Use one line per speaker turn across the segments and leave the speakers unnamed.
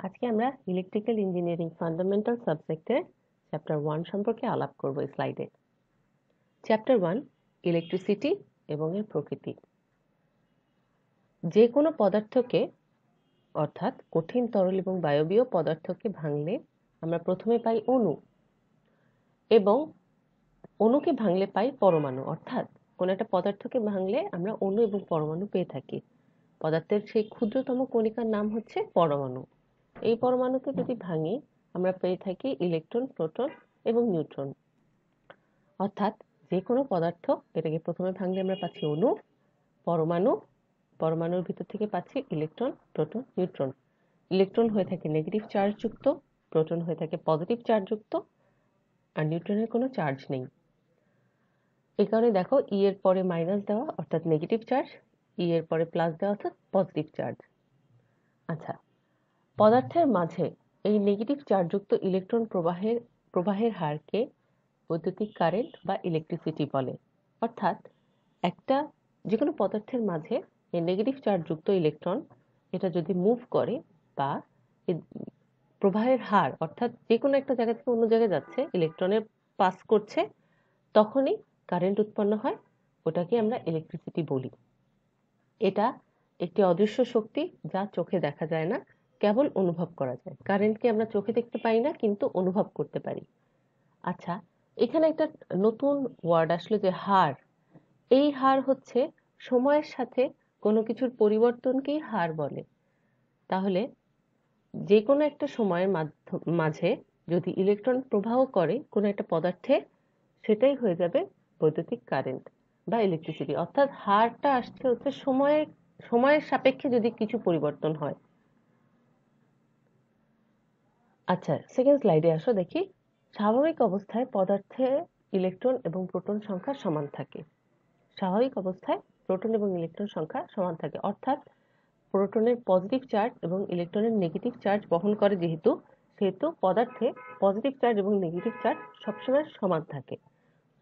আজকে আমরা electrical engineering fundamental সাবজেক্টের চ্যাপ্টার 1 সম্পর্কে আলাপ করব এই স্লাইডে। চ্যাপ্টার 1 ইলেকট্রিসিটি এবং এর প্রকৃতি। যে কোনো পদার্থকে অর্থাৎ কঠিন, তরল এবং বায়বীয় পদার্থকে ভাঙলে আমরা প্রথমে পাই অণু, এবং অণুকে ভাঙলে পাই পরমাণু। অর্থাৎ কোন একটা পদার্থকে ভাঙলে আমরা অণু এবং পরমাণু পেয়ে থাকি। পদার্থের সেই ক্ষুদ্রতম কণিকার নাম হচ্ছে পরমাণু। এই পরমাণুকে যদি ভাঙি আমরা পেয়ে থাকি ইলেকট্রন, প্রোটন এবং নিউট্রন। অর্থাৎ যে কোনো পদার্থ, এটাকে প্রথমে ভাঙলে আমরা পাচ্ছি অণু, পরমাণু, পরমাণুর ভিতর থেকে পাচ্ছি ইলেকট্রন, প্রোটন, নিউট্রন। ইলেকট্রন হয়ে থাকে নেগেটিভ চার্জ যুক্ত, প্রোটন হয়ে থাকে পজিটিভ চার্জ যুক্ত, আর নিউট্রনের কোনো চার্জ নেই। এই কারণে দেখো ই এর পরে মাইনাস দেওয়া অর্থাৎ নেগেটিভ চার্জ, ই এর পরে প্লাস দেওয়া অর্থাৎ পজিটিভ চার্জ। আচ্ছা, পদার্থের মাঝে এই নেগেটিভ চার্জযুক্ত ইলেকট্রন প্রবাহের হারকে বৈদ্যুতিক কারেন্ট বা ইলেকট্রিসিটি বলে। অর্থাৎ একটা যে কোনো পদার্থের মাঝে এই নেগেটিভ চার্জযুক্ত ইলেকট্রন এটা যদি মুভ করে বা প্রবাহের হার অর্থাৎ যে কোনো একটা জায়গা থেকে অন্য জায়গায় যাচ্ছে, ইলেকট্রনের পাস করছে, তখনই কারেন্ট উৎপন্ন হয়। ওটাকে আমরা ইলেকট্রিসিটি বলি। এটা একটি অদৃশ্য শক্তি যা চোখে দেখা যায় না, কেবল অনুভব করা যায়। কারেন্টকে আমরা চোখে দেখতে পাই না, কিন্তু অনুভব করতে পারি। আচ্ছা, এখানে একটা নতুন ওয়ার্ড আসলো যে হার। এই হার হচ্ছে সময়ের সাথে কোনো কিছুর পরিবর্তনকেই হার বলে। তাহলে যে কোনো একটা সময়ের মাঝে যদি ইলেকট্রন প্রবাহ করে কোনো একটা পদার্থে, সেটাই হয়ে যাবে বৈদ্যুতিক কারেন্ট বা ইলেকট্রিসিটি। অর্থাৎ হারটা আসছে হচ্ছে সময়ের সাপেক্ষে যদি কিছু পরিবর্তন হয়। আচ্ছা, সেকেন্ড স্লাইডে আসো দেখি। স্বাভাবিক অবস্থায় পদার্থে ইলেকট্রন এবং প্রোটন সংখ্যা সমান থাকে। স্বাভাবিক অবস্থায় প্রোটন এবং ইলেকট্রন সংখ্যা সমান থাকে, অর্থাৎ প্রোটনের পজিটিভ চার্জ এবং ইলেকট্রনের নেগেটিভ চার্জ বহন করে সেহেতু পদার্থে পজিটিভ চার্জ এবং নেগেটিভ চার্জ সবসময় সমান থাকে।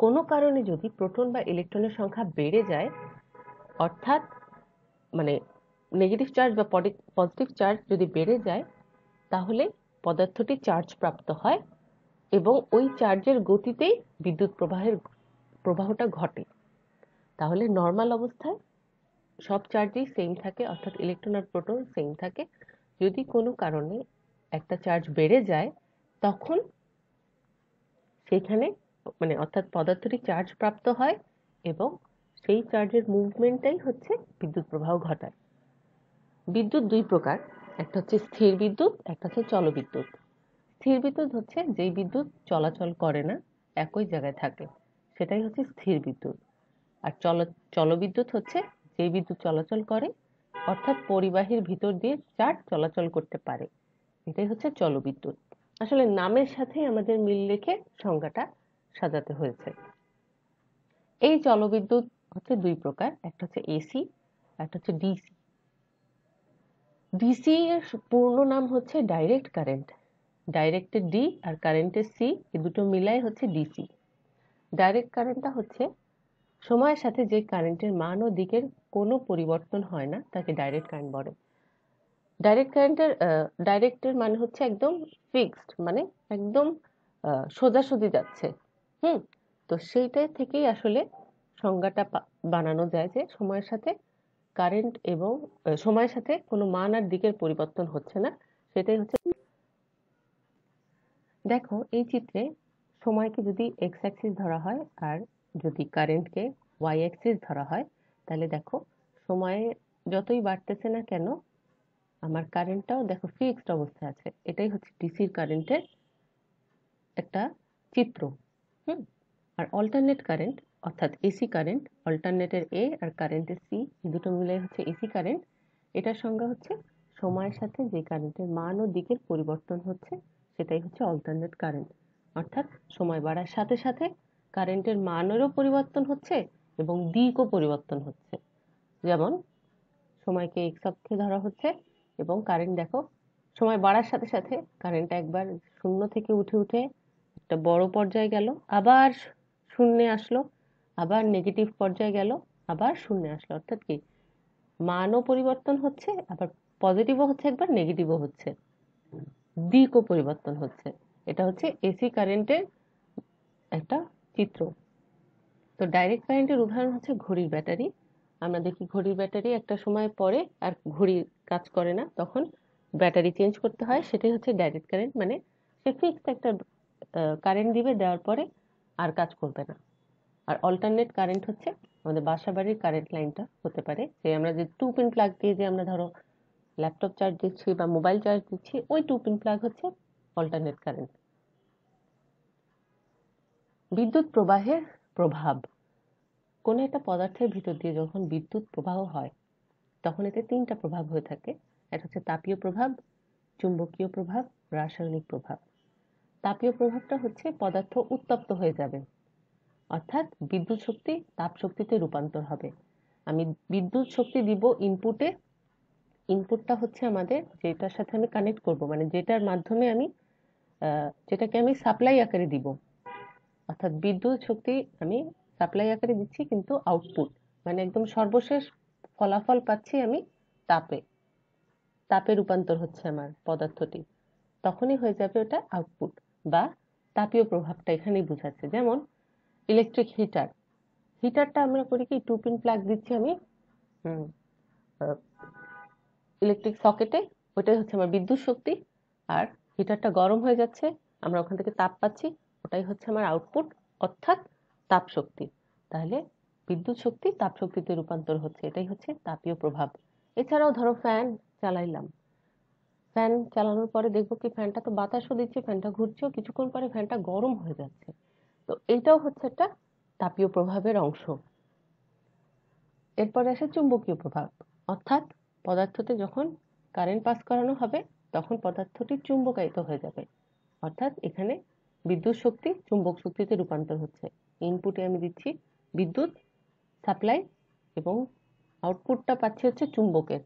কোনো কারণে যদি প্রোটন বা ইলেকট্রনের সংখ্যা বেড়ে যায়, অর্থাৎ মানে নেগেটিভ চার্জ বা পজিটিভ চার্জ যদি বেড়ে যায়, তাহলে পদার্থটি চার্জ প্রাপ্ত হয় এবং ওই চার্জের গতিতেই বিদ্যুৎ প্রবাহটা ঘটে। তাহলে নর্মাল অবস্থায় সব চার্জই সেম থাকে, অর্থাৎ ইলেকট্রন আর প্রোটন সেম থাকে। যদি কোনো কারণে একটা চার্জ বেড়ে যায়, তখন সেখানে অর্থাৎ পদার্থটি চার্জ প্রাপ্ত হয় এবং সেই চার্জের মুভমেন্টটাই হচ্ছে বিদ্যুৎ প্রবাহ ঘটায়। বিদ্যুৎ দুই প্রকার, একটা হচ্ছে স্থির বিদ্যুৎ, একটা হচ্ছে চলবিদ্যুৎ। স্থির বিদ্যুৎ হচ্ছে যেই বিদ্যুৎ চলাচল করে না, একই জায়গায় থাকে, সেটাই হচ্ছে স্থির বিদ্যুৎ। আর চলবিদ্যুৎ হচ্ছে যেই বিদ্যুৎ চলাচল করে, অর্থাৎ পরিবাহীর ভিতর দিয়ে চার্জ চলাচল করতে পারে, এটাই হচ্ছে চলবিদ্যুৎ। আসলে নামের সাথে আমাদের মিল রেখে সংজ্ঞাটা সাজাতে হয়েছে। এই চলবিদ্যুৎ হচ্ছে দুই প্রকার, একটা হচ্ছে এসি, একটা হচ্ছে ডিসি। ডিসি এর পূর্ণ নাম হচ্ছে ডাইরেক্ট কারেন্ট। ডাইরেক্টের ডি আর কারেন্টের সি, এই দুটো মিলাই হচ্ছে ডিসি। ডাইরেক্ট কারেন্টটা হচ্ছে সময়ের সাথে যে কারেন্টের মান ও দিকের কোনো পরিবর্তন হয় না, তাকে ডাইরেক্ট কারেন্ট বলে। ডাইরেক্টের মানে হচ্ছে একদম ফিক্সড, মানে একদম সোজাসুজি যাচ্ছে। তো সেইটাই থেকেই আসলে সংজ্ঞাটা বানানো যায় যে সময়ের সাথে কারেন্ট এবং সময়ের সাথে কোনো মান আর দিকের পরিবর্তন হচ্ছে না, সেটাই হচ্ছে। দেখো এই চিত্রে সময়কে যদি এক্স অ্যাক্সিস ধরা হয় আর যদি কারেন্টকে ওয়াই অ্যাক্সিস ধরা হয়, তাহলে দেখো সময়ে যতই বাড়তেছে না কেন আমার কারেন্টটাও দেখো ফিক্সড অবস্থায় আছে। এটাই হচ্ছে ডিসির কারেন্টের একটা চিত্র। আর অল্টারনেট কারেন্ট অর্থাৎ এসি কারেন্ট, অল্টারনেটের এ আর কারেন্টের সি, এই দুটো মিলে হচ্ছে এসি কারেন্ট। এটার সংজ্ঞা হচ্ছে সময়ের সাথে যে কারেন্টের মান ও দিকের পরিবর্তন হচ্ছে, সেটাই হচ্ছে অল্টারনেট কারেন্ট। অর্থাৎ সময় বাড়ার সাথে সাথে কারেন্টের মানেরও পরিবর্তন হচ্ছে এবং দিকও পরিবর্তন হচ্ছে। যেমন সময়কে এক্স অক্ষে ধরা হচ্ছে এবং কারেন্ট দেখো সময় বাড়ার সাথে সাথে কারেন্টটা একবার শূন্য থেকে উঠে একটা বড় পর্যায়ে গেল, আবার শূন্যে আসলো, আবার নেগেটিভ পর্যায়ে গেল, আবার শূন্যে আসলো। অর্থাৎ কি মানও পরিবর্তন হচ্ছে, আবার পজিটিভও হচ্ছে, একবার নেগেটিভও হচ্ছে। দিকও পরিবর্তন হচ্ছে। এটা হচ্ছে এসি কারেন্টের একটা চিত্র। তো ডাইরেক্ট কারেন্টের উদাহরণ হচ্ছে ঘড়ির ব্যাটারি। আমরা দেখি ঘড়ির ব্যাটারি একটা সময় পরে আর ঘড়ি কাজ করে না, তখন ব্যাটারি চেঞ্জ করতে হয়, সেটাই হচ্ছে ডাইরেক্ট কারেন্ট। মানে সে ফিক্সড একটা কারেন্ট দিবে, দেওয়ার পরে আর কাজ করবে না। আর অল্টারনেট কারেন্ট হচ্ছে আমাদের বাসা বাড়ির কারেন্ট লাইনটা হতে পারে, যে আমরা যে 2 পিন প্লাগ দিয়ে যে আমরা ধরো ল্যাপটপ চার্জ দিচ্ছি বা মোবাইল চার্জ দিচ্ছি, ওই 2 পিন প্লাগ হচ্ছে অল্টারনেট কারেন্ট। বিদ্যুৎ প্রবাহের প্রভাব। কোনো একটা পদার্থের ভিতর দিয়ে যখন বিদ্যুৎ প্রবাহ হয়, তখন এতে 3টা প্রভাব হয়ে থাকে। একটা হচ্ছে তাপীয় প্রভাব, চুম্বকীয় প্রভাব, রাসায়নিক প্রভাব। তাপীয় প্রভাবটা হচ্ছে পদার্থ উত্তপ্ত হয়ে যাবে, অর্থাৎ বিদ্যুৎ শক্তি তাপ শক্তিতে রূপান্তর হবে। আমি বিদ্যুৎ শক্তি দিব ইনপুটে, ইনপুটটা হচ্ছে আমাদের যেটার সাথে আমি কানেক্ট করব, মানে যেটার মাধ্যমে আমি যেটাকে আমি সাপ্লাই আকারে দিব, অর্থাৎ বিদ্যুৎ শক্তি আমি সাপ্লাই আকারে দিচ্ছি, কিন্তু আউটপুট মানে একদম সর্বশেষ ফলাফল পাচ্ছি আমি তাপে। তাপে রূপান্তর হচ্ছে আমার পদার্থটি, তখনই হয়ে যাবে ওটা আউটপুট বা তাপীয় প্রভাবটা এখানেই বোঝাচ্ছে। যেমন ইলেকট্রিক হিটার, হিটারটা আমরা করি কি 2 পিন প্লাগ দিচ্ছি আমি ইলেকট্রিক সকেটে, ওটাই হচ্ছে আমার বিদ্যুৎ শক্তি। আর হিটারটা গরম হয়ে যাচ্ছে, আমরা ওখান থেকে তাপ পাচ্ছি, ওটাই হচ্ছে আমার আউটপুট, অর্থাৎ তাপ শক্তি। তাহলে বিদ্যুৎ শক্তি তাপ শক্তিতে রূপান্তর হচ্ছে, এটাই হচ্ছে তাপীয় প্রভাব। এছাড়াও ধরো ফ্যান চালাইলাম, ফ্যান চালানোর পরে দেখবো কি ফ্যানটা তো বাতাসও দিচ্ছে, ফ্যানটা ঘুরছেও, কিছুক্ষণ পরে ফ্যানটা গরম হয়ে যাচ্ছে। তো এইটাও হচ্ছে একটা তাপীয় প্রভাবের অংশ। এরপরে আসে চুম্বকীয় প্রভাব, অর্থাৎ পদার্থতে যখন কারেন্ট পাস করানো হবে, তখন পদার্থটি চুম্বকায়িত হয়ে যাবে, অর্থাৎ এখানে বিদ্যুৎ শক্তি চুম্বক শক্তিতে রূপান্তর হচ্ছে। ইনপুটে আমি দিচ্ছি বিদ্যুৎ সাপ্লাই এবং আউটপুটটা পাচ্ছি হচ্ছে চুম্বকের।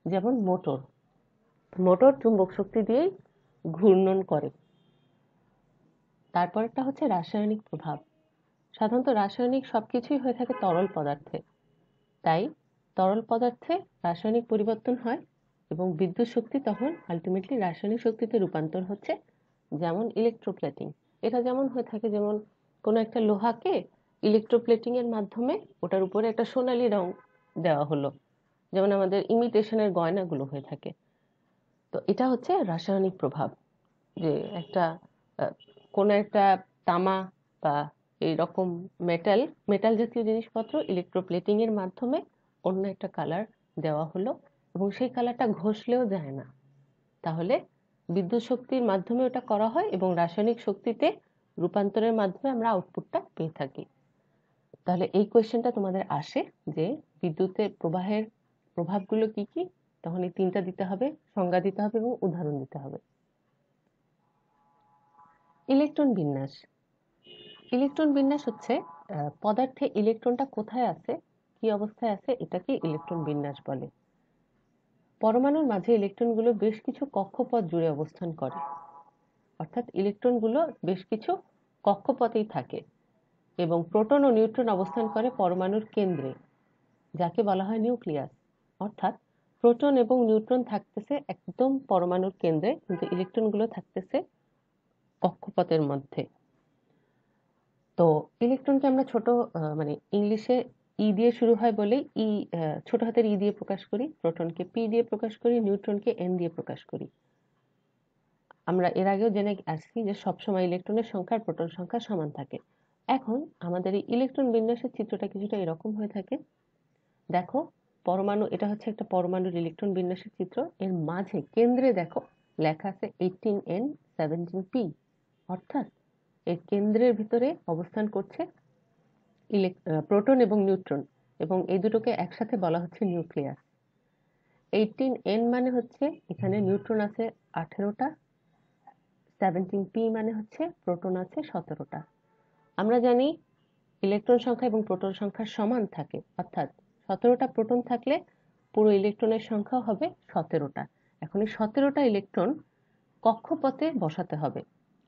যেমন মোটর, মোটর চুম্বক শক্তি দিয়েই ঘূর্ণন করে। তারপরটা হচ্ছে রাসায়নিক প্রভাব। সাধারণত রাসায়নিক সবকিছুই হয়ে থাকে তরল পদার্থে, তাই তরল পদার্থে রাসায়নিক পরিবর্তন হয় এবং বিদ্যুৎ শক্তি তখন আলটিমেটলি রাসায়নিক শক্তিতে রূপান্তর হচ্ছে। যেমন ইলেকট্রোপ্লেটিং, এটা যেমন হয়ে থাকে, যেমন কোনো একটা লোহাকে ইলেকট্রোপ্লেটিং এর মাধ্যমে ওটার উপরে একটা সোনালী রং দেওয়া হলো, যেমন আমাদের ইমিটেশনের গয়নাগুলো হয়ে থাকে। তো এটা হচ্ছে রাসায়নিক প্রভাব, যে একটা কোনো একটা তামা বা এইরকম মেটাল মেটাল জাতীয় জিনিসপত্র ইলেকট্রোপ্লেটিং এর মাধ্যমে অন্য একটা কালার দেওয়া হলো এবং সেই কালারটা ঘষলেও যায় না। তাহলে বিদ্যুৎ শক্তির মাধ্যমে ওটা করা হয় এবং রাসায়নিক শক্তিতে রূপান্তরের মাধ্যমে আমরা আউটপুটটা পেয়ে থাকি। তাহলে এই কোয়েশ্চেনটা তোমাদের আসে যে বিদ্যুতের প্রবাহের প্রভাবগুলো কি কি, তখন এই 3টা দিতে হবে, সংজ্ঞা দিতে হবে এবং উদাহরণ দিতে হবে। ইলেকট্রন বিন্যাস। ইলেকট্রন বিন্যাস হচ্ছে পদার্থে ইলেকট্রনটা কোথায় আছে, কি অবস্থায় আছে, এটাকে ইলেকট্রন বিন্যাস বলে। পরমাণুর মাঝে ইলেকট্রনগুলো বেশ কিছু কক্ষপথ জুড়ে অবস্থান করে, অর্থাৎ ইলেকট্রনগুলো বেশ কিছু কক্ষপথেই থাকে এবং প্রোটন ও নিউট্রন অবস্থান করে পরমাণুর কেন্দ্রে, যাকে বলা হয় নিউক্লিয়াস। অর্থাৎ প্রোটন এবং নিউট্রন থাকতেছে একদম পরমাণুর কেন্দ্রে, কিন্তু ইলেকট্রনগুলো থাকতেছে কক্ষপথের মধ্যে। তো ইলেকট্রনকে আমরা ছোট মানে ইংলিশে ই দিয়ে শুরু হয় বলেই ছোট হাতের ই দিয়ে প্রকাশ করি, প্রোটনকে পি দিয়ে প্রকাশ করি, নিউট্রনকে এন দিয়ে প্রকাশ করি। আমরা এর আগেও জেনে আসছি যে সবসময় ইলেকট্রনের সংখ্যা আর প্রোটন সংখ্যা সমান থাকে। এখন আমাদের এই ইলেকট্রন বিন্যাসের চিত্রটা কিছুটা এরকম হয়ে থাকে। দেখো পরমাণু, এটা হচ্ছে একটা পরমাণুর ইলেকট্রন বিন্যাসের চিত্র। এর মাঝে কেন্দ্রে দেখো লেখা আছে 18N 17P, অর্থাৎ এর কেন্দ্রের ভিতরে অবস্থান করছে প্রোটন এবং নিউট্রন, এবং এই দুটোকে একসাথে বলা হচ্ছে নিউক্লিয়াস। 18N মানে হচ্ছে এখানে নিউট্রন আছে 18টা, 17P মানে হচ্ছে প্রোটন আছে 17টা। আমরা জানি ইলেকট্রন সংখ্যা এবং প্রোটন সংখ্যা সমান থাকে, অর্থাৎ 17টা প্রোটন থাকলে পুরো ইলেকট্রনের সংখ্যা হবে 17টা। এখন এই 17টা ইলেকট্রন কক্ষপথে বসাতে হবে।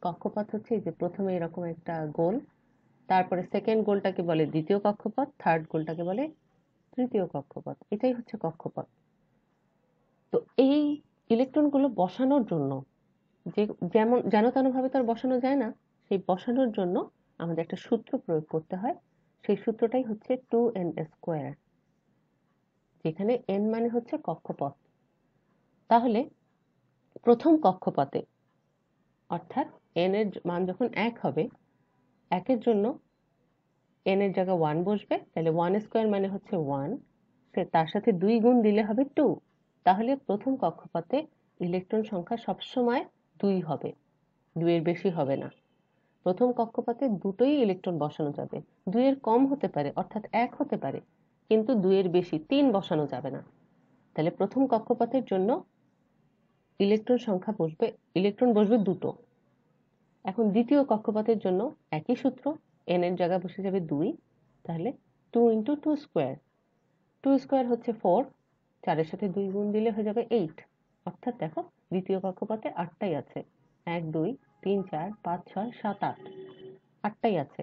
কক্ষপথ হচ্ছে এই যে প্রথমে এরকম একটা গোল, তারপরে সেকেন্ড গোলটাকে বলে দ্বিতীয় কক্ষপথ, থার্ড গোলটাকে বলে তৃতীয় কক্ষপথ, এটাই হচ্ছে কক্ষপথ। তো এই ইলেকট্রনগুলো বসানোর জন্য যে যেমন যেন তেনভাবে তো আর বসানো যায় না, সেই বসানোর জন্য আমাদের একটা সূত্র প্রয়োগ করতে হয়। সেই সূত্রটাই হচ্ছে 2n স্কোয়ার, যেখানে n মানে হচ্ছে কক্ষপথ। তাহলে প্রথম কক্ষপথে অর্থাৎ n এর মান যখন 1 হবে, 1 এর জন্য n এর জায়গায় 1 বসবে, তাহলে 1 স্কোয়ার মানে হচ্ছে 1, সে তার সাথে 2 গুণ দিলে হবে 2। তাহলে প্রথম কক্ষপথে ইলেকট্রন সংখ্যা সবসময় 2 হবে, 2 এর বেশি হবে না। প্রথম কক্ষপথে দুটোই ইলেকট্রন বসানো যাবে, 2 এর কম হতে পারে অর্থাৎ 1 হতে পারে, কিন্তু 2 এর বেশি 3 বসানো যাবে না। তাহলে প্রথম কক্ষপথের জন্য ইলেকট্রন বসবে দুটো। এখন দ্বিতীয় কক্ষপথের জন্য একই সূত্র, n এর জায়গায় বসে যাবে 2, তাহলে 2 × 2 স্কোয়ার, 2 স্কোয়ার হচ্ছে 4, 4 এর সাথে 2 গুণ দিলে হয়ে যাবে 8। অর্থাৎ দেখো দ্বিতীয় কক্ষপথে 8টাই আছে, 1 2 3 4 5 6 7 8, 8টাই আছে।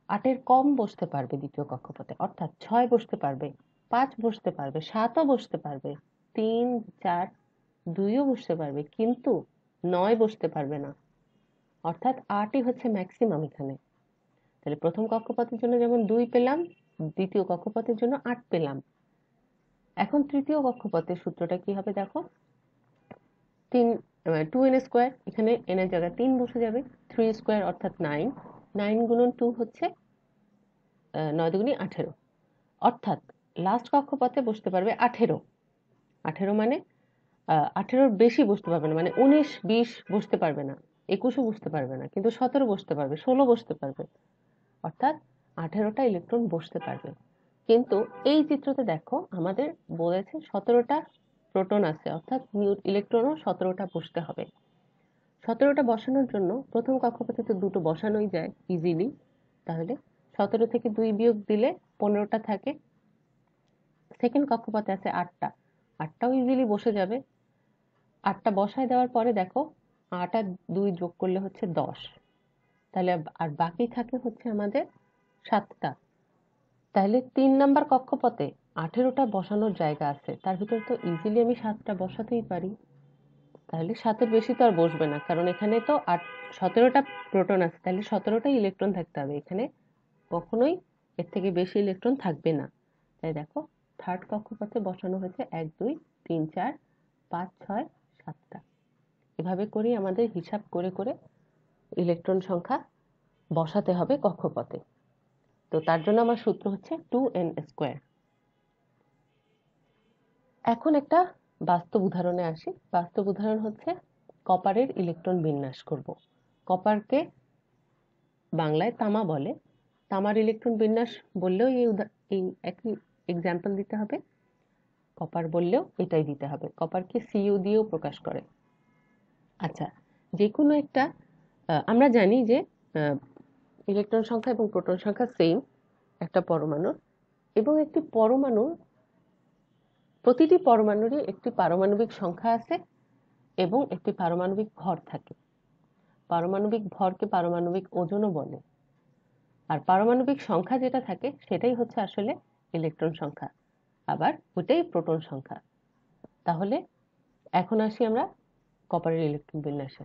8 এর কম বসতে পারবে দ্বিতীয় কক্ষপথে, অর্থাৎ 6 বসতে পারবে, 5 বসতে পারবে, 7ও বসতে পারবে, 3 4 2ও বসতে পারবে, কিন্তু 9 বসতে পারবে না। অর্থাৎ 8ই হচ্ছে ম্যাক্সিমাম এখানে। তাহলে প্রথম কক্ষপথের জন্য যেমন 2 পেলাম, দ্বিতীয় কক্ষপথের জন্য 8 পেলাম। এখন তৃতীয় কক্ষপথের সূত্রটা কি হবে দেখো, 2n স্কোয়ার, এখানে n এর জায়গায় 3 বসে যাবে, 3 স্কোয়ার অর্থাৎ 9, 9 গুণন 2 হচ্ছে 9 দুগুণী 18, অর্থাৎ লাস্ট কক্ষপথে বসতে পারবে 18। 18 মানে 18-র বেশি বসতে পারবে না, মানে 19 20 বসতে পারবে না, 21ও বসতে পারবে না, কিন্তু 17 বসতে পারবে, 16 বসতে পারবে, অর্থাৎ 18টা ইলেকট্রন বসতে পারবে। কিন্তু এই চিত্রতে দেখো আমাদের বলেছে 17টা প্রোটন আছে, অর্থাৎ ইলেকট্রনও 17টা বসতে হবে। 17টা বসানোর জন্য প্রথম কক্ষপথে তো দুটো বসানোই যায় ইজিলি, তাহলে 17 থেকে 2 বিয়োগ দিলে 15টা থাকে। সেকেন্ড কক্ষপথে আছে 8টা, 8টাও ইজিলি বসে যাবে। 8টা বসায় দেওয়ার পরে দেখো 8 আর 2 যোগ করলে হচ্ছে 10, তাহলে আর বাকি থাকে হচ্ছে আমাদের 7টা। তাহলে 3 নাম্বার কক্ষপথে 18টা বসানোর জায়গা আছে, তার ভিতরে তো ইজিলি আমি 7টা বসাতেই পারি। তাহলে 7-এর বেশি তো আর বসবে না, কারণ এখানে তো 17টা প্রোটন আছে, তাহলে 17টাই ইলেকট্রন থাকতে হবে, এখানে কখনোই এর থেকে বেশি ইলেকট্রন থাকবে না। তাই দেখো থার্ড কক্ষপথে বসানো হয়েছে 1 2 3 4 5 6 7টা। এভাবে করেই আমাদের হিসাব করে করে ইলেকট্রন সংখ্যা বসাতে হবে কক্ষপথে। তো তার জন্য আমার সূত্র হচ্ছে 2n স্কোয়ার। এখন একটা বাস্তব উদাহরণে আসি। বাস্তব উদাহরণ হচ্ছে কপারের ইলেকট্রন বিন্যাস করব। কপারকে বাংলায় তামা বলে, তামার ইলেকট্রন বিন্যাস বললেও এই একই এক্সাম্পল দিতে হবে, কপার বললেও এটাই দিতে হবে। কপারকে Cu দিয়েও প্রকাশ করে। আচ্ছা, যে কোনো একটা আমরা জানি যে ইলেকট্রন সংখ্যা এবং প্রোটন সংখ্যা সেম একটা পরমাণুর, এবং একটি পরমাণুর প্রতিটি পরমাণুরই একটি পারমাণবিক সংখ্যা আছে এবং একটি পারমাণবিক ভর থাকে। পারমাণবিক ভরকে পারমাণবিক ওজনও বলে। আর পারমাণবিক সংখ্যা যেটা থাকে সেটাই হচ্ছে আসলে ইলেকট্রন সংখ্যা, আবার ওটাই প্রোটন সংখ্যা। তাহলে এখন আসি আমরা কপারের ইলেকট্রন বিন্যাসে।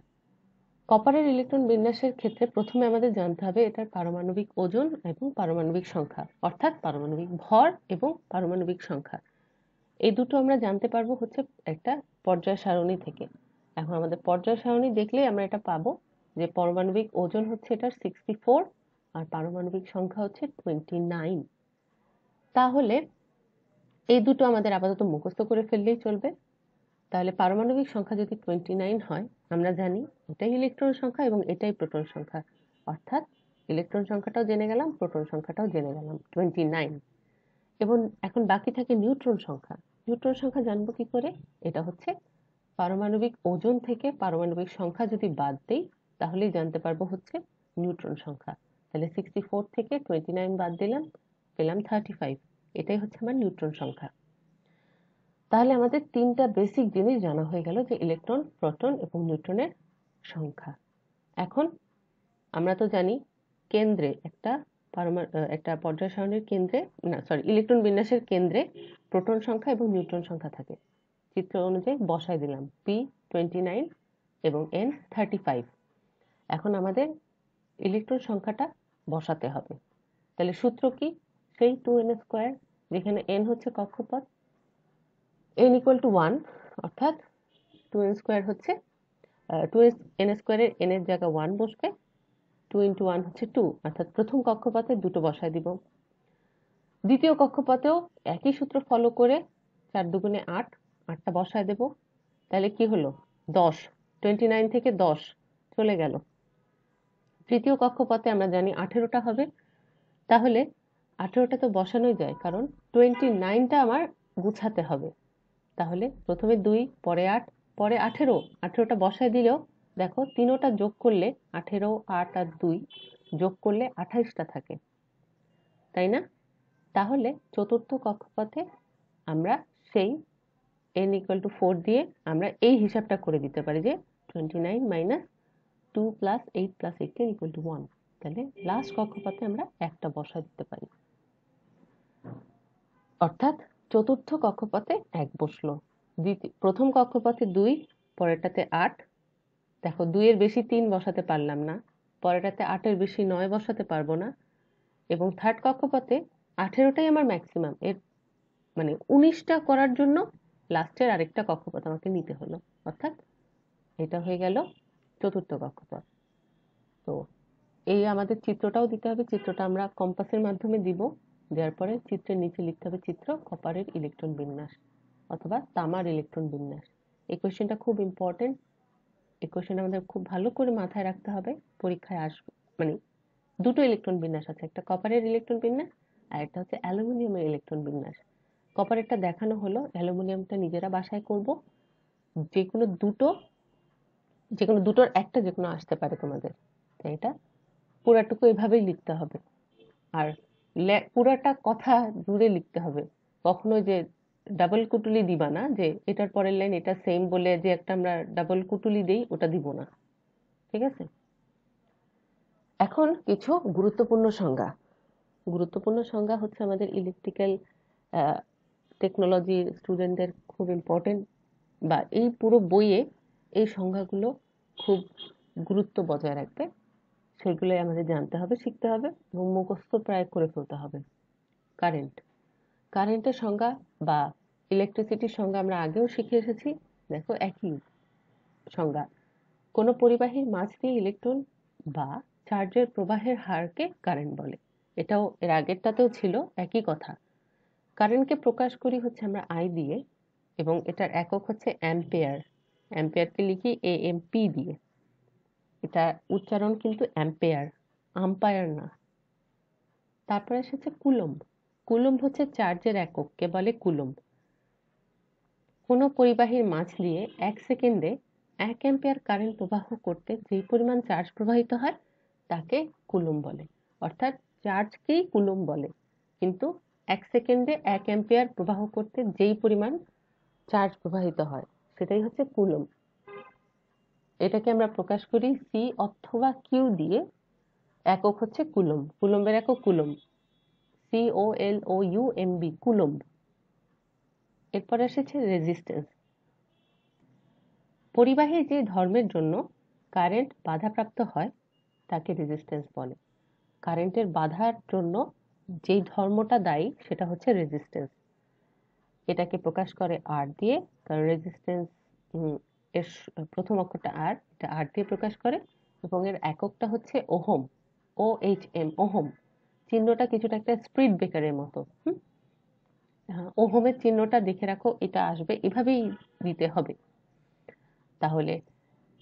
কপারের ইলেকট্রন বিন্যাসের ক্ষেত্রে প্রথমে আমাদের জানতে হবে এটার পারমাণবিক ওজন এবং পারমাণবিক সংখ্যা, অর্থাৎ পারমাণবিক ভর এবং পারমাণবিক সংখ্যা। এই দুটো আমরা জানতে পারবো হচ্ছে একটা পর্যায় সারণী থেকে। এখন আমাদের পর্যায় সারণী দেখলেই আমরা এটা পাবো যে পারমাণবিক ওজন হচ্ছে এটার 64 আর পারমাণবিক সংখ্যা হচ্ছে 29। তাহলে এই দুটো আমাদের আপাতত মুখস্থ করে ফেললেই চলবে। তাহলে পারমাণবিক সংখ্যা যদি 29 হয়, আমরা জানি এটাই ইলেকট্রন সংখ্যা এবং এটাই প্রোটন সংখ্যা, অর্থাৎ ইলেকট্রন সংখ্যাটাও জেনে গেলাম, প্রোটন সংখ্যাটাও জেনে গেলাম 29। এবং এখন বাকি থাকে নিউট্রন সংখ্যা। নিউট্রন সংখ্যা জানবো কি করে? এটা হচ্ছে পারমাণবিক ওজন থেকে পারমাণবিক সংখ্যা যদি বাদ দেই তাহলেই জানতে পারবো হচ্ছে নিউট্রন সংখ্যা। তাহলে 64 থেকে 29 বাদ দিলাম, পেলাম 35। এটাই হচ্ছে আমার নিউট্রন সংখ্যা। তাহলে আমাদের তিনটা বেসিক জিনিস জানা হয়ে গেল, যে ইলেকট্রন, প্রোটন এবং নিউট্রনের সংখ্যা। এখন আমরা তো জানি কেন্দ্রে একটা পর্যায় সারণীর কেন্দ্রে ইলেকট্রন বিন্যাসের কেন্দ্রে প্রোটন সংখ্যা এবং নিউট্রন সংখ্যা থাকে। চিত্র অনুযায়ী বসাই দিলাম P29, এবং n 35। এখন আমাদের ইলেকট্রন সংখ্যাটা বসাতে হবে। তাহলে সূত্র কি? সেই 2n², যেখানে n হচ্ছে কক্ষপথ, n = 1, অর্থাৎ 2n² হচ্ছে 2n² এর n এর জায়গায় 1 বসবে, 2 × 1 হচ্ছে 2, অর্থাৎ প্রথম কক্ষপথে 2টো বসায় দিব। দ্বিতীয় কক্ষপথেও একই সূত্র ফলো করে 4 × 2 = 8, 8টা বসায় দেব। তাহলে কি হলো? 10, 29 থেকে 10 চলে গেল। তৃতীয় কক্ষপথে আমরা জানি 18টা হবে, তাহলে 18টা তো বসানোই যায়, কারণ 29টা আমার গুছাতে হবে। তাহলে প্রথমে 2, পরে 8, পরে 18, 18টা বসায় দিলেও দেখো 3টা যোগ করলে 18, 8 আর 2 যোগ করলে 28টা থাকে, তাই না? তাহলে চতুর্থ কক্ষপথে আমরা সেই n = 4 দিয়ে আমরা এই হিসাবটা করে দিতে পারি যে 29 - 2 + 8 + 18 = 1। তাহলে লাস্ট কক্ষপথে আমরা একটা বসায় দিতে পারি, অর্থাৎ চতুর্থ কক্ষপথে 1 বসলো। প্রথম কক্ষপথে 2, পরেরটাতে 8। দেখো 2 এর বেশি 3 বসাতে পারলাম না, পরেরটাতে 8 এর বেশি 9 বসাতে পারবো না, এবং থার্ড কক্ষপথে 18টাই আমার ম্যাক্সিমাম, এর মানে 19টা করার জন্য লাস্টের আরেকটা কক্ষপথ আমাকে নিতে হলো, অর্থাৎ এটা হয়ে গেল চতুর্থ কক্ষপথ। তো এই আমাদের চিত্রটাও দিতে হবে, চিত্রটা আমরা কম্পাসের মাধ্যমে দিব, দেওয়ার পরে চিত্রের নিচে লিখতে হবে চিত্র কপারের ইলেকট্রন বিন্যাস অথবা তামার ইলেকট্রন বিন্যাস। এই কোশ্চেনটা খুব ইম্পর্টেন্ট, এই কোশ্চেনটা আমাদের খুব ভালো করে মাথায় রাখতে হবে, পরীক্ষায় আসবে। মানে দুটো ইলেকট্রন বিন্যাস আছে, একটা কপারের ইলেকট্রন বিন্যাস আর একটা হচ্ছে অ্যালুমিনিয়ামের ইলেকট্রন বিন্যাস। কপারেরটা দেখানো হলো, অ্যালুমিনিয়ামটা নিজেরা বাসায় করব। যেকোনো দুটোর একটা যেকোনো আসতে পারে তোমাদের, তাই এটা পুরাটুকু এভাবেই লিখতে হবে। আর পুরাটা কথা জুড়ে লিখতে হবে, কখনো যে ডাবল কুটুলি দিবা না, যে এটার পরের লাইন এটা সেম বলে যে একটা আমরা ডাবল কুটুলি দেই, ওটা দিব না, ঠিক আছে? এখন কিছু গুরুত্বপূর্ণ সংজ্ঞা হচ্ছে আমাদের ইলেকট্রিক্যাল টেকনোলজি স্টুডেন্টদের খুব ইম্পর্টেন্ট, বা এই পুরো বইয়ে এই সংজ্ঞাগুলো খুব গুরুত্ব বজায় রাখবে, সেগুলোই আমাদের জানতে হবে, শিখতে হবে এবং মুখস্থ প্রায় করে ফেলতে হবে। কারেন্টের সংজ্ঞা বা ইলেকট্রিসিটির সংজ্ঞা আমরা আগেও শিখে এসেছি, দেখো একই সংজ্ঞা। কোনো পরিবাহীর মাঝ দিয়ে ইলেকট্রন বা চার্জের প্রবাহের হারকে কারেন্ট বলে। এটাও এর আগেরটাতেও ছিল, একই কথা। কারেন্টকে প্রকাশ করি হচ্ছে আমরা আই দিয়ে, এবং এটার একক হচ্ছে অ্যাম্পিয়ার। অ্যাম্পিয়ারকে লিখি এএমপি দিয়ে। এটা উচ্চারণ কিন্তু অ্যাম্পিয়ার, আম্পায়ার না। তারপরে এসেছে কুলম্ব। কুলম্ব হচ্ছে চার্জের একক, কে বলে কুলম্ব। কোনো পরিবাহীর মাঝ দিয়ে 1 সেকেন্ডে 1 অ্যাম্পিয়ার কারেন্ট প্রবাহ করতে যেই পরিমাণ চার্জ প্রবাহিত হয় তাকে কুলম্ব বলে। অর্থাৎ চার্জকেই কুলম্ব বলে, কিন্তু 1 সেকেন্ডে 1 অ্যাম্পিয়ার প্রবাহ করতে যেই পরিমাণ চার্জ প্রবাহিত হয় সেটাই হচ্ছে কুলম্ব। এটাকে আমরা প্রকাশ করি সি অথবা কিউ দিয়ে, একক হচ্ছে কুলম্ব। কুলম্বের একক কুলম্ব, COLOUMB, কুলম্ব। এরপর এসেছে রেজিস্ট্যান্স। পরিবাহীর যে ধর্মের জন্য কারেন্ট বাধাপ্রাপ্ত হয় তাকে রেজিস্ট্যান্স বলে। কারেন্টের বাধার জন্য যেই ধর্মটা দায়ী সেটা হচ্ছে রেজিস্ট্যান্স। এটাকে প্রকাশ করে আর দিয়ে, কারণ রেজিস্ট্যান্স এর প্রথম অক্ষরটা আর, এটা আর দিয়ে প্রকাশ করে, এবং এর এককটা হচ্ছে ওহম, OHM, ওহম। চিহ্নটা কিছুটা একটা স্পিড ব্রেকারের মতো। ওহমের চিহ্নটা দেখে রাখো, এটা আসবে, এভাবেই দিতে হবে। তাহলে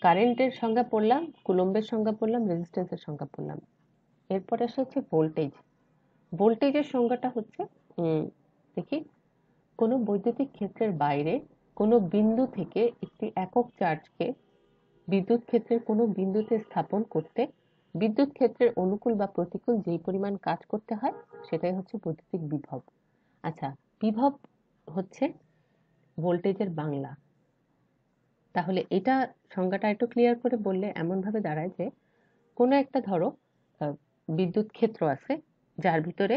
কারেন্টের সংজ্ঞা পড়লাম, কুলম্বের সংজ্ঞা পড়লাম, রেজিস্ট্যান্সের সংজ্ঞা পড়লাম। এরপরে আসে হচ্ছে ভোল্টেজ। ভোল্টেজের সংজ্ঞাটা হচ্ছে, দেখি, কোনো বৈদ্যুতিক ক্ষেত্রের বাইরে কোনো বিন্দু থেকে একটি একক চার্জকে বিদ্যুৎ ক্ষেত্রের কোনো বিন্দুতে স্থাপন করতে বিদ্যুৎ ক্ষেত্রের অনুকূল বা প্রতিকূল যেই পরিমাণ কাজ করতে হয় সেটাই হচ্ছে বৈদ্যুতিক বিভব। আচ্ছা, বিভব হচ্ছে ভোল্টেজের বাংলা। তাহলে এটা সংজ্ঞাটা একটু ক্লিয়ার করে বললে এমন ভাবে দাঁড়ায় যে, কোনো একটা ধরো বিদ্যুৎ ক্ষেত্র আছে যার ভিতরে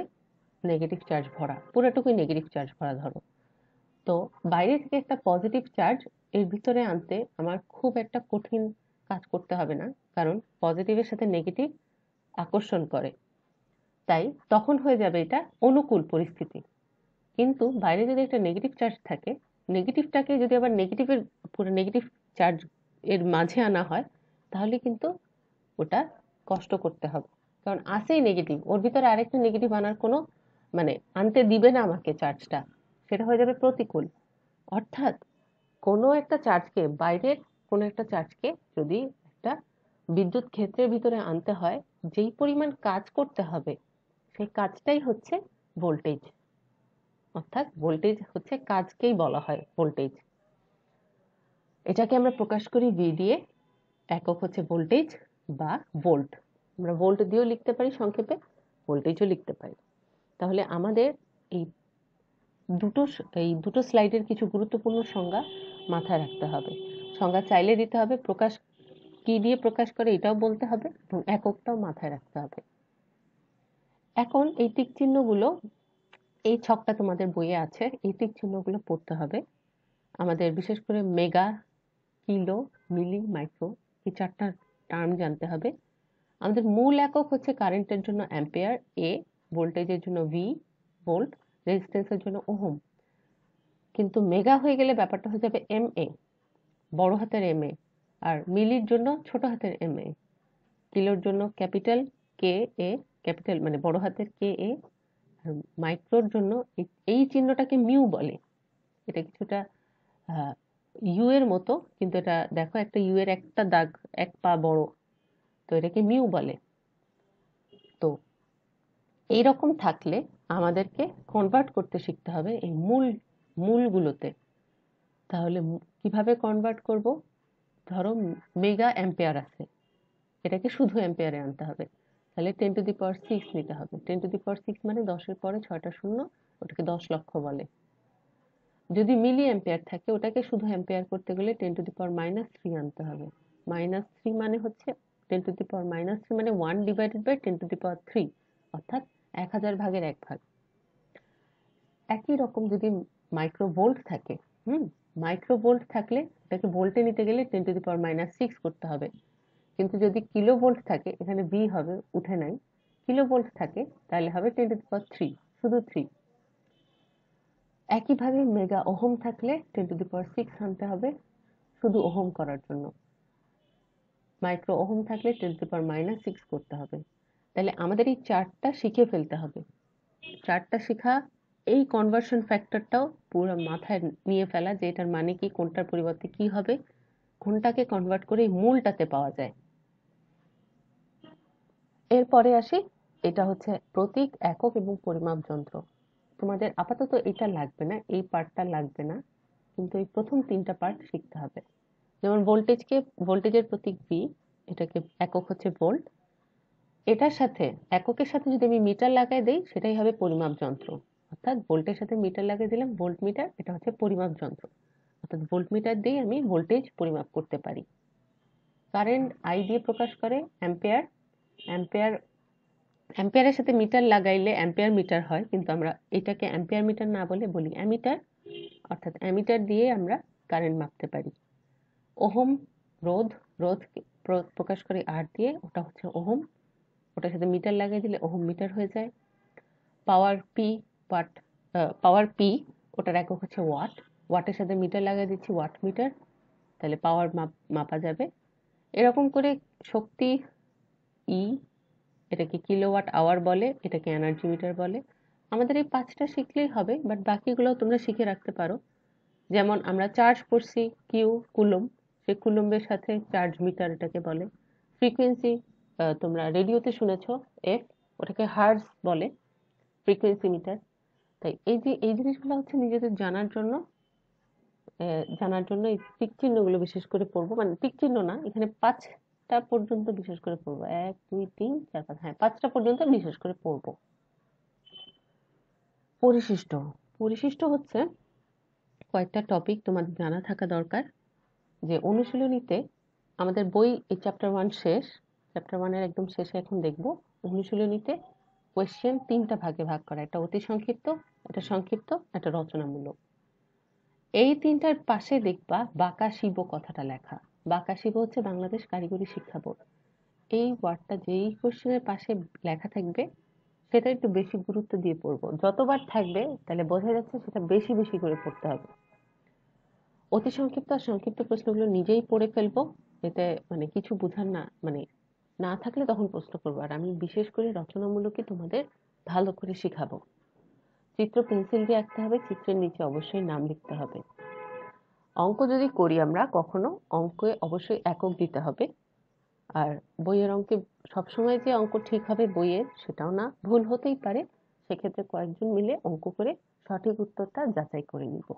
নেগেটিভ চার্জ ভরা, পুরোটুকুই নেগেটিভ চার্জ ভরা ধরো। তো বাইরে থেকে একটা পজিটিভ চার্জ এর ভিতরে আনতে আমার খুব একটা কঠিন কাজ করতে হবে না, কারণ পজিটিভের সাথে নেগেটিভ আকর্ষণ করে, তাই তখন হয়ে যাবে এটা অনুকূল পরিস্থিতি। কিন্তু বাইরে যদি একটা নেগেটিভ চার্জ থাকে, নেগেটিভটাকে যদি আবার নেগেটিভের পুরো নেগেটিভ চার্জ এর মাঝে আনা হয়, তাহলে কিন্তু ওটা কষ্ট করতে হবে, কারণ আসেই নেগেটিভ, ওর ভিতরে আরেকটা নেগেটিভ আনার কোনো মানে আনতে দিবে না আমাকে চার্জটা, সেটা হয়ে যাবে প্রতিকূল। অর্থাৎ কোনো একটা চার্জকে, বাইরের কোনো একটা চার্জকে যদি একটা বিদ্যুৎ ক্ষেত্রের ভিতরে আনতে হয়, যেই পরিমাণ কাজ করতে হবে সেই কাজটাই হচ্ছে ভোল্টেজ। অর্থাৎ ভোল্টেজ হচ্ছে কাজকেই বলা হয় ভোল্টেজ। এটাকে আমরা প্রকাশ করি ভি দিয়ে, একক হচ্ছে ভোল্টেজ বা ভোল্ট। আমরা ভোল্ট দিয়েও লিখতে পারি সংক্ষেপে, ভোল্টেজও লিখতে পারি। তাহলে আমাদের এই দুটো স্লাইডের কিছু গুরুত্বপূর্ণ সংজ্ঞা মাথায় রাখতে হবে। সংজ্ঞা চাইলে দিতে হবে, প্রকাশ কি দিয়ে প্রকাশ করে এটাও বলতে হবে, এবং এককটাও মাথায় রাখতে হবে। এখন এই টিক চিহ্নগুলো, এই ছকটা তোমাদের বইয়ে আছে, এই টিক চিহ্নগুলো পড়তে হবে আমাদের। বিশেষ করে মেগা, কিলো, মিলি, মাইক্রো, এই চারটা টার্ম জানতে হবে। আমাদের মূল একক হচ্ছে কারেন্টের জন্য অ্যাম্পিয়ার এ, ভোল্টেজের জন্য ভি ভোল্ট, রেজিস্ট্যান্সের জন্য ওহম। কিন্তু মেগা হয়ে গেলে ব্যাপারটা হয়ে যাবে এম এ, বড় হাতের এম এ, আর মিলির জন্য ছোট হাতের এম এ, কিলোর জন্য ক্যাপিটাল কে এ, ক্যাপিটাল মানে বড় হাতের কে এ, আর মাইক্রোর জন্য এই চিহ্নটাকে মিউ বলে। এটা কিছুটা ইউ এর মতো, কিন্তু এটা দেখো একটা ইউ এর একটা দাগ এক পা বড়, তো এটাকে মিউ বলে। তো এইরকম থাকলে আমাদেরকে কনভার্ট করতে শিখতে হবে এই মূলগুলোতে। তাহলে কিভাবে কনভার্ট করব? ধরো মেগা অ্যাম্পিয়ার আছে, এটাকে শুধু অ্যাম্পিয়ারে আনতে হবে, তাহলে 10⁶ নিতে হবে। 10⁶ মানে 10-এর পরে 6টা শূন্য, ওটাকে 10 লক্ষ বলে। যদি মিলি অ্যাম্পিয়ার থাকে, ওটাকে শুধু অ্যাম্পিয়ার করতে গেলে 10⁻³ আনতে হবে। -3 মানে হচ্ছে 10⁻³ মানে 1/10⁻³ অর্থাৎ 1000 ভাগের 1 ভাগ। একই রকম যদি মাইক্রোভোল্ট থাকে, মাইক্রোভোল্ট থাকলে এটাকে ভোল্টে নিতে গেলে 10⁻6 করতে হবে। কিন্তু যদি কিলোভোল্ট থাকে, এখানে ভি হবে উঠে নাই, কিলোভোল্ট থাকে তাহলে হবে 10⁻³ শুধু 3। একইভাবে মেগা ওহম থাকলে 10⁻6 আনতে হবে শুধু ওহম করার জন্য। মাইক্রো ওহম থাকলে 10⁻6 করতে হবে। তাহলে আমাদের এই চার্টটা শিখে ফেলতে হবে। চার্টটা শেখা, এই কনভার্সন ফ্যাক্টরটাও পুরো মাথায় নিয়ে ফেলা, যে এটার মানে কি, কোনটার পরিবর্তে কি হবে, কোনটাকে কনভার্ট করে এই মূলটাতে পাওয়া যায়। এরপরে আসি, এটা হচ্ছে প্রতীক, একক এবং পরিমাপ যন্ত্র। তোমাদের আপাতত এটা লাগবে না, এই পার্টটা লাগবে না, কিন্তু এই প্রথম 3টা পার্ট শিখতে হবে। যেমন ভোল্টেজের প্রতীক ভি, এটাকে একক হচ্ছে ভোল্ট, এটার সাথে এককের সাথে যদি আমি মিটার লাগাই দেই, সেটাই হবে পরিমাপ যন্ত্র। অর্থাৎ ভোল্টের সাথে মিটার লাগিয়ে দিলাম, ভোল্ট মিটার, এটা হচ্ছে পরিমাপ যন্ত্র। অর্থাৎ ভোল্ট মিটার দিয়ে আমি ভোল্টেজ পরিমাপ করতে পারি। কারেন্ট আই দিয়ে প্রকাশ করে অ্যাম্পিয়ার, অ্যাম্পিয়ার অ্যাম্পিয়ারের সাথে মিটার লাগাইলে অ্যাম্পিয়ার মিটার হয়, কিন্তু আমরা এটাকে অ্যাম্পিয়ার মিটার না বলে বলি অ্যামিটার। অর্থাৎ অ্যামিটার দিয়ে আমরা কারেন্ট মাপতে পারি। ওহম রোধ, রোধ প্রকাশ করে আর দিয়ে, ওটা হচ্ছে ওহম, ওটার সাথে মিটার লাগিয়ে দিলে ওহম মিটার হয়ে যায়। পাওয়ার পি, ওয়াট, পাওয়ার পি, ওটার একক হচ্ছে ওয়াট, ওয়াটের সাথে মিটার লাগিয়ে দিচ্ছি ওয়াট মিটার, তাহলে পাওয়ার মাপা যাবে। এরকম করে শক্তি ই, এটাকে কিলোওয়াট আওয়ার বলে, এটাকে এনার্জি মিটার বলে। আমাদের এই 5টা শিখলেই হবে, বাট বাকিগুলো তোমরা শিখে রাখতে পারো। যেমন আমরা চার্জ পড়ছি কিউ, কুলম্ব, সেই কুলম্বের সাথে চার্জ মিটার এটাকে বলে। ফ্রিকোয়েন্সি তোমরা রেডিওতে শুনেছ এফ, ওটাকে হার্জ বলে, ফ্রিকোয়েন্সি মিটার। তাই এই জিনিসগুলো হচ্ছে নিজেদের জানার জন্য এই টিক চিহ্নগুলো বিশেষ করে পড়বো, মানে টিক চিহ্ন না, এখানে 5টা পর্যন্ত বিশেষ করে পড়বো, 1 2 3 4 5, হ্যাঁ 5টা পর্যন্ত বিশেষ করে পড়বো। পরিশিষ্ট, পরিশিষ্ট হচ্ছে কয়েকটা টপিক তোমাদের জানা থাকা দরকার। যে অনুশীলনীতে আমাদের বই এই চ্যাপ্টার 1 শেষ, চ্যাপ্টার 1 এর একদম শেষে এখন দেখব অনুশীলনীতে কোয়েশ্চেন 3টা ভাগে ভাগ করা, একটা অতি সংক্ষিপ্ত, একটা সংক্ষিপ্ত, একটা রচনামূলক। এই তিনটার পাশে দেখবা বাঁকা শিব কথাটা লেখা। বাঁকা শিব হচ্ছে বাংলাদেশ কারিগরি শিক্ষা বোর্ড। এই ওয়ার্ডটা যেই কোশ্চেনের পাশে লেখা থাকবে সেটা একটু বেশি গুরুত্ব দিয়ে পড়বো। যতবার থাকবে তাহলে বোঝা যাচ্ছে সেটা বেশি বেশি করে পড়তে হবে। অতি সংক্ষিপ্ত আর সংক্ষিপ্ত প্রশ্নগুলো নিজেই পড়ে ফেলবো। এতে মানে কিছু বোঝার না থাকলে তখন প্রশ্ন করবো। আর আমি বিশেষ করে রচনামূলকে তোমাদের ভালো করে শিখাবো। চিত্র পেন্সিল দিয়ে আঁকতে হবে, চিত্রের নিচে অবশ্যই নাম লিখতে হবে। অঙ্ক যদি করি আমরা কখনো, অঙ্কে অবশ্যই একক দিতে হবে। আর বইয়ের অঙ্কে সবসময় যে অঙ্ক ঠিক হবে বইয়ের সেটাও না, ভুল হতেই পারে। সেক্ষেত্রে কয়েকজন মিলে অঙ্ক করে সঠিক উত্তরটা যাচাই করে নিব।